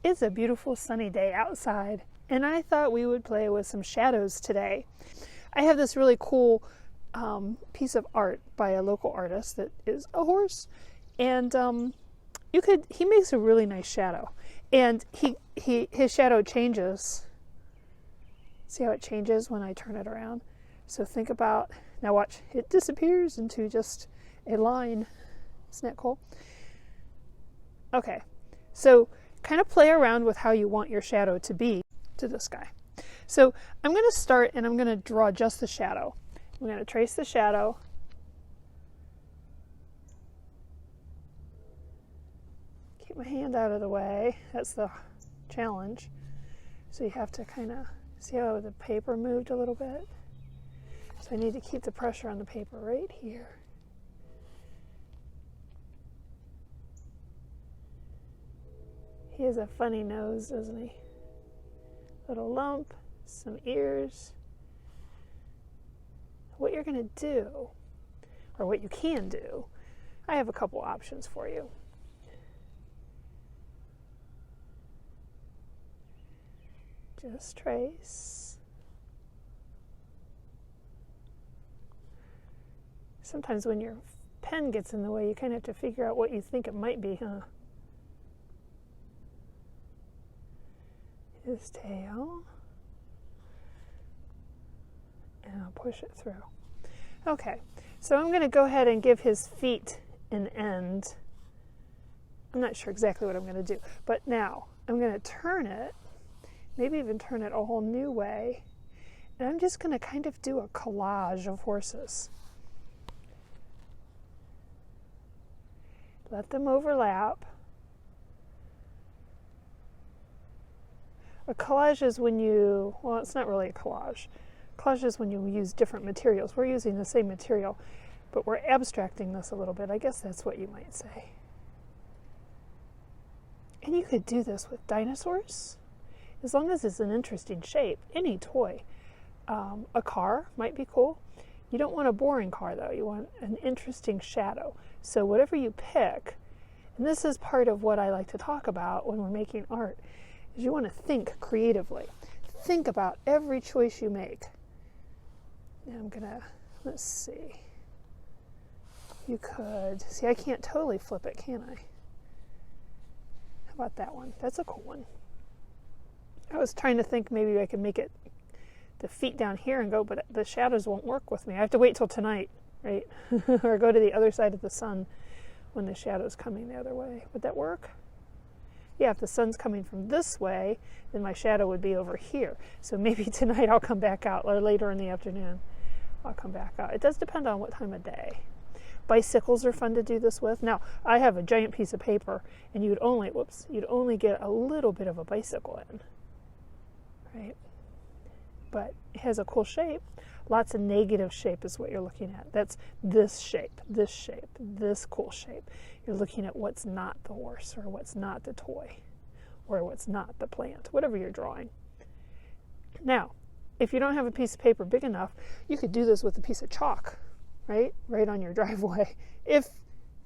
It's a beautiful sunny day outside, and I thought we would play with some shadows today. I have this really cool piece of art by a local artist that is a horse, and he makes a really nice shadow, and his shadow changes. See how it changes when I turn it around? So think about, now watch, it disappears into just a line. Isn't that cool? Okay, so kind of play around with how you want your shadow to be to this guy. So I'm going to start and I'm going to draw just the shadow. I'm going to trace the shadow. Keep my hand out of the way. That's the challenge. So you have to kind of see how the paper moved a little bit. So I need to keep the pressure on the paper right here. He has a funny nose, doesn't he? Little lump, some ears. What you're going to do, or what you can do, I have a couple options for you. Just trace. Sometimes when your pen gets in the way, you kind of have to figure out what you think it might be, huh? His tail, and I'll push it through. Okay, so I'm going to go ahead and give his feet an end. I'm not sure exactly what I'm going to do, but now I'm going to turn it, maybe even turn it a whole new way, and I'm just going to kind of do a collage of horses. Let them overlap. A collage is when you, well, it's not really a collage. Collage is when you use different materials. We're using the same material, but we're abstracting this a little bit. I guess that's what you might say. And you could do this with dinosaurs, as long as it's an interesting shape. Any toy. A car might be cool. You don't want a boring car, though. You want an interesting shadow. So whatever you pick, and this is part of what I like to talk about when we're making art, is you want to think creatively. Think about every choice you make. Now I'm going to, let's see. You could, see, I can't totally flip it, can I? How about that one? That's a cool one. I was trying to think maybe I could make it the feet down here and go, but the shadows won't work with me. I have to wait till tonight, right? Or go to the other side of the sun when the shadow's coming the other way. Would that work? Yeah, if the sun's coming from this way, then my shadow would be over here. So maybe tonight I'll come back out, or later in the afternoon I'll come back out. It does depend on what time of day. Bicycles are fun to do this with. Now, I have a giant piece of paper, and you'd only get a little bit of a bicycle in, right? But it has a cool shape. Lots of negative shape is what you're looking at. That's this shape, this cool shape. You're looking at what's not the horse, or what's not the toy, or what's not the plant, whatever you're drawing. Now, if you don't have a piece of paper big enough, you could do this with a piece of chalk, right? Right on your driveway, if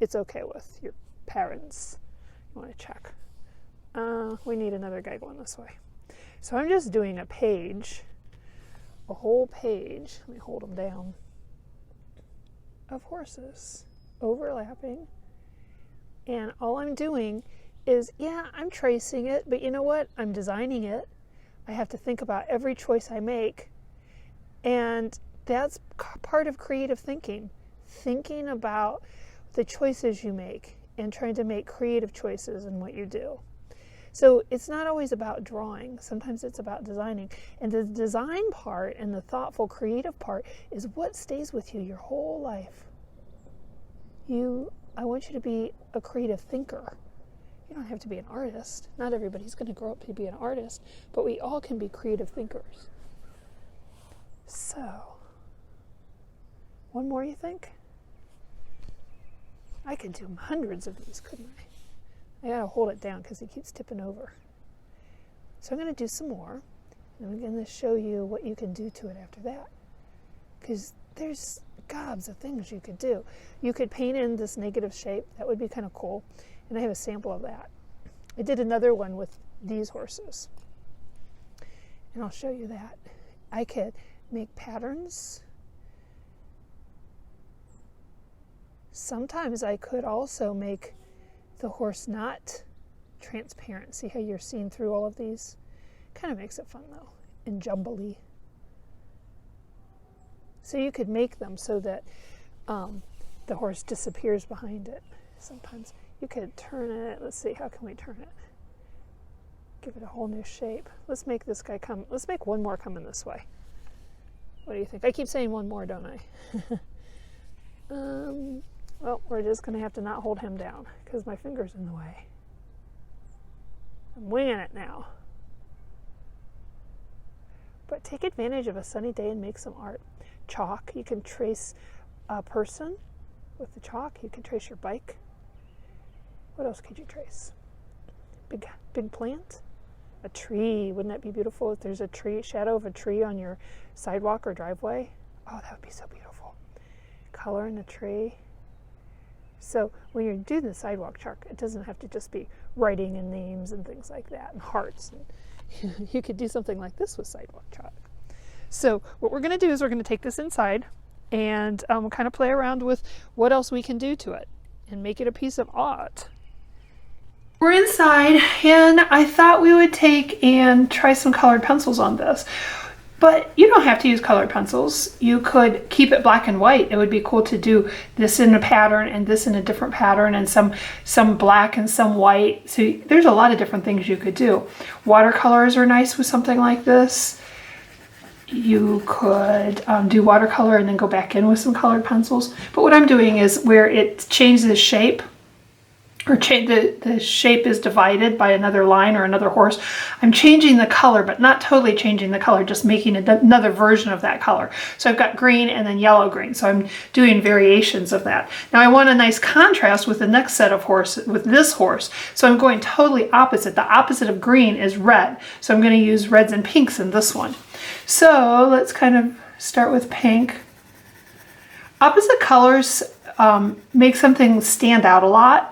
it's okay with your parents. You want to check. We need another guy going this way. So I'm just doing a page, a whole page, let me hold them down, of horses overlapping. And all I'm doing is, yeah, I'm tracing it, but you know what? I'm designing it. I have to think about every choice I make. And that's part of creative thinking. Thinking about the choices you make and trying to make creative choices in what you do. So it's not always about drawing. Sometimes it's about designing. And the design part and the thoughtful, creative part is what stays with you your whole life. I want you to be a creative thinker. You don't have to be an artist. Not everybody's going to grow up to be an artist, but we all can be creative thinkers. So, one more, you think? I could do hundreds of these, couldn't I? I gotta hold it down because he keeps tipping over. So I'm going to do some more, and I'm going to show you what you can do to it after that. Because there's gobs of things you could do. You could paint in this negative shape. That would be kind of cool. And I have a sample of that. I did another one with these horses. And I'll show you that. I could make patterns. Sometimes I could also make the horse not transparent. See how you're seeing through all of these? Kind of makes it fun though, and jumbly. So you could make them so that the horse disappears behind it. Sometimes you could turn it. Let's see, how can we turn it? Give it a whole new shape. Let's make this guy come. Let's make one more coming this way. What do you think? I keep saying one more, don't I? Well, we're just going to have to not hold him down because my finger's in the way. I'm winging it now. But take advantage of a sunny day and make some art. Chalk, you can trace a person with the chalk. You can trace your bike. What else could you trace? Big plant? A tree. Wouldn't that be beautiful if there's a tree, shadow of a tree on your sidewalk or driveway? Oh, that would be so beautiful. Color in a tree. So when you're doing the sidewalk chalk, it doesn't have to just be writing and names and things like that and hearts. And you could do something like this with sidewalk chalk. So what we're going to do is we're going to take this inside and kind of play around with what else we can do to it and make it a piece of art. We're inside and I thought we would take and try some colored pencils on this. But you don't have to use colored pencils. You could keep it black and white. It would be cool to do this in a pattern and this in a different pattern and some black and some white. So there's a lot of different things you could do. Watercolors are nice with something like this. You could do watercolor and then go back in with some colored pencils. But what I'm doing is where it changes shape, or the shape is divided by another line or another horse, I'm changing the color, but not totally changing the color, just making another version of that color. So I've got green and then yellow green. So I'm doing variations of that. Now I want a nice contrast with the next set of horses, with this horse. So I'm going totally opposite. The opposite of green is red. So I'm going to use reds and pinks in this one. So let's kind of start with pink. Opposite colors make something stand out a lot.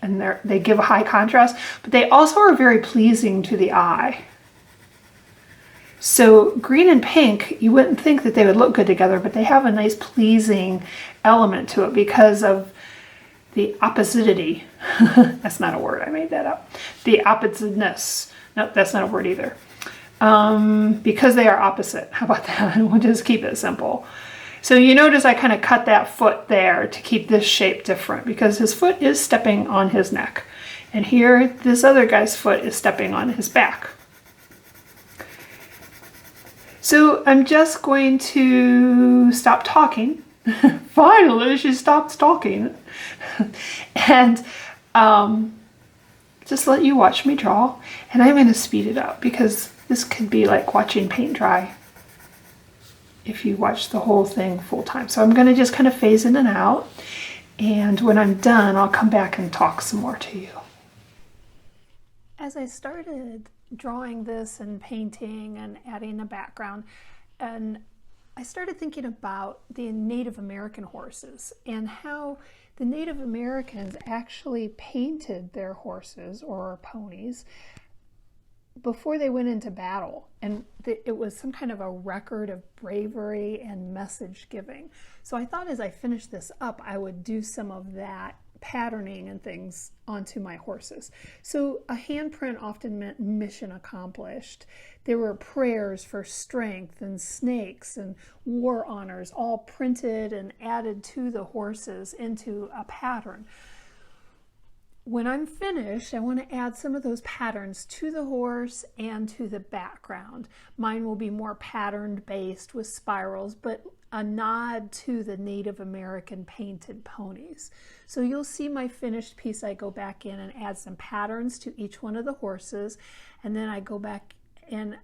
And they give a high contrast, but they also are very pleasing to the eye. So green and pink, you wouldn't think that they would look good together, but they have a nice pleasing element to it because of the oppositeity. That's not a word, I made that up. The oppositeness. No, that's not a word either. Because they are opposite. How about that? We'll just keep it simple. So you notice I kind of cut that foot there to keep this shape different because his foot is stepping on his neck. And here, this other guy's foot is stepping on his back. So I'm just going to stop talking. Finally, she stops talking. And just let you watch me draw. And I'm going to speed it up because this could be like watching paint dry if you watch the whole thing full time. So I'm going to just kind of phase in and out. And when I'm done, I'll come back and talk some more to you. As I started drawing this and painting and adding a background, and I started thinking about the Native American horses and how the Native Americans actually painted their horses or ponies before they went into battle, and it was some kind of a record of bravery and message giving. So I thought as I finished this up, I would do some of that patterning and things onto my horses. So a handprint often meant mission accomplished. There were prayers for strength and snakes and war honors all printed and added to the horses into a pattern. When I'm finished, I want to add some of those patterns to the horse and to the background. Mine will be more patterned based with spirals, but a nod to the Native American painted ponies. So you'll see my finished piece. I go back in and add some patterns to each one of the horses, and then I go back and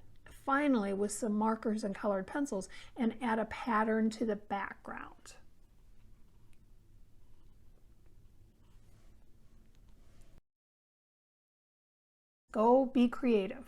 finally with some markers and colored pencils and add a pattern to the background. Go be creative.